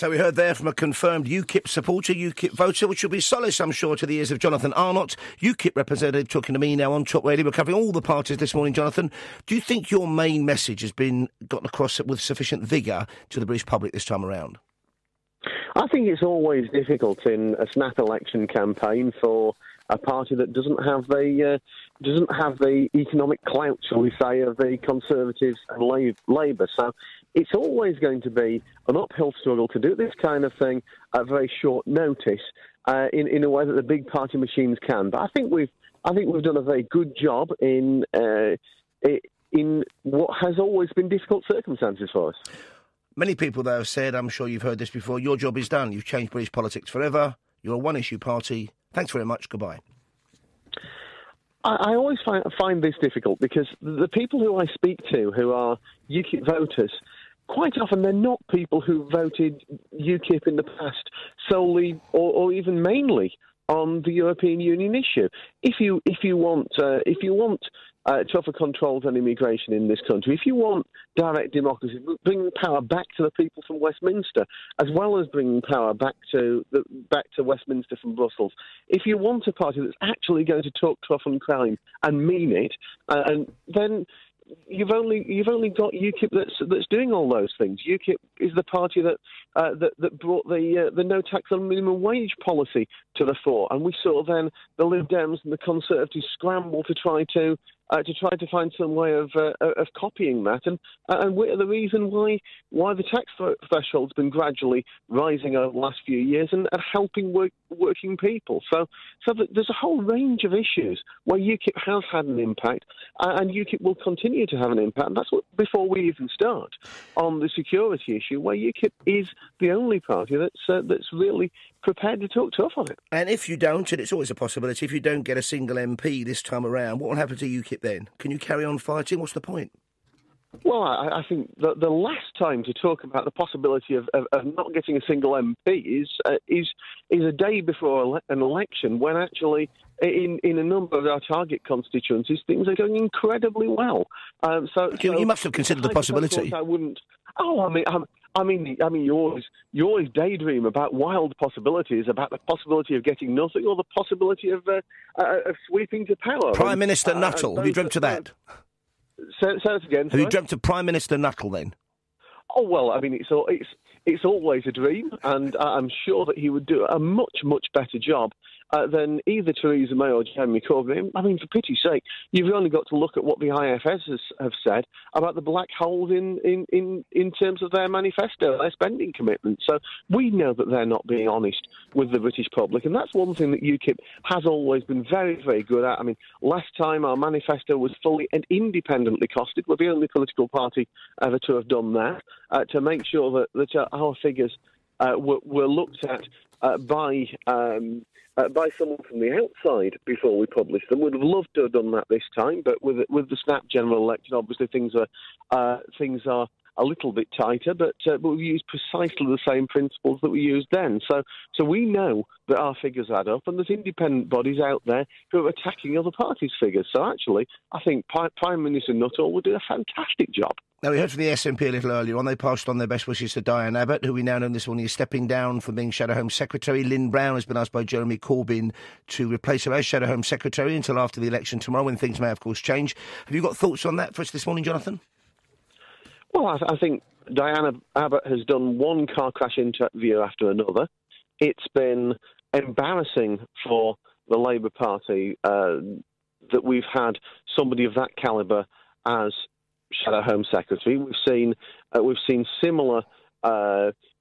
So we heard there from a confirmed UKIP supporter, UKIP voter, which will be solace, I'm sure, to the ears of Jonathan Arnott, UKIP representative, talking to me now on Top Radio. We're covering all the parties this morning, Jonathan. Do you think your main message has been gotten across with sufficient vigour to the British public this time around? I think it's always difficult in a snap election campaign for a party that doesn't have the economic clout, shall we say, of the Conservatives and Labour. So it's always going to be an uphill struggle to do this kind of thing at very short notice in a way that the big party machines can. But I think we've done a very good job in what has always been difficult circumstances for us. Many people, though, have said, I'm sure you've heard this before, your job is done. You've changed British politics forever. You're a one-issue party. Thanks very much. Goodbye. I always find this difficult because the people who I speak to who are UKIP voters, quite often they're not people who voted UKIP in the past solely or even mainly on the European Union issue. If you want tougher controls on immigration in this country, if you want direct democracy, bringing power back to the people from Westminster, as well as bringing power back to Westminster from Brussels, if you want a party that's actually going to talk tough on crime and mean it, and then you've only got UKIP that's doing all those things. UKIP is the party that brought the no tax on minimum wage policy to the fore, and we saw then the Lib Dems and the Conservatives scramble to try to find some way of copying that, and we're the reason why the tax threshold's been gradually rising over the last few years and helping working people. So there's a whole range of issues where UKIP has had an impact, and UKIP will continue to have an impact. And that's before we even start on the security issue, where UKIP is the only party that's really prepared to talk tough on it. And if you don't, and it's always a possibility, if you don't get a single MP this time around, what will happen to UKIP then? Can you carry on fighting? What's the point? Well, I think the last time to talk about the possibility of not getting a single MP is a day before an election, when actually in a number of our target constituencies things are going incredibly well. So you must have considered the possibility. I wouldn't. Oh, I mean, you always daydream about wild possibilities, about the possibility of getting nothing or the possibility of sweeping to power. Prime Minister Nuttall, have you dreamt of that? Say it again. Have you dreamt of Prime Minister Nuttall then? Oh well, I mean, it's always a dream, and I'm sure that he would do a much better job than either Theresa May or Jeremy Corbyn. I mean, for pity's sake, you've only got to look at what the IFS have said about the black holes in terms of their manifesto, their spending commitments. So we know that they're not being honest with the British public, and that's one thing that UKIP has always been very, very good at. I mean, last time our manifesto was fully and independently costed. We're the only political party ever to have done that, to make sure that our figures were looked at by someone from the outside before we published them. We'd have loved to have done that this time, but with the snap general election, obviously things are a little bit tighter, but we've used precisely the same principles that we used then. So we know that our figures add up, and there's independent bodies out there who are attacking other parties' figures. So actually, I think Prime Minister Nuttall would do a fantastic job. Now, we heard from the SNP a little earlier on. They passed on their best wishes to Diane Abbott, who we now know this morning is stepping down from being Shadow Home Secretary. Lynn Brown has been asked by Jeremy Corbyn to replace her as Shadow Home Secretary until after the election tomorrow, when things may, of course, change. Have you got thoughts on that for us this morning, Jonathan? Well, I think Diana Abbott has done one car crash interview after another. It's been embarrassing for the Labour Party that we've had somebody of that calibre as Shadow Home Secretary. We've seen similar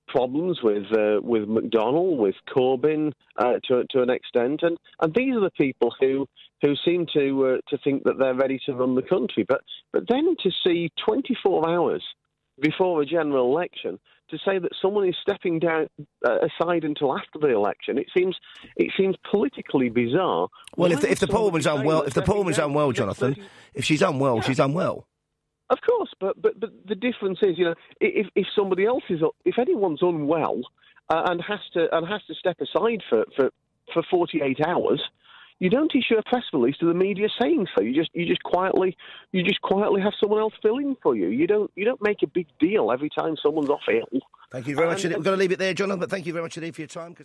problems with McDonnell, with Corbyn to an extent, and these are the people who seem to think that they're ready to run the country. But then to see 24 hours before a general election to say that someone is stepping down aside until after the election, it seems politically bizarre. Well, if the poor woman's unwell, Jonathan, if she's unwell, yeah. She's unwell. Of course, but the difference is, if somebody else if anyone's unwell and has to step aside for 48 hours, you don't issue a press release to the media saying so. You just quietly have someone else fill in for you. You don't make a big deal every time someone's off ill. Thank you very much indeed. We've got to leave it there, Jonathan, but thank you very much indeed for your time.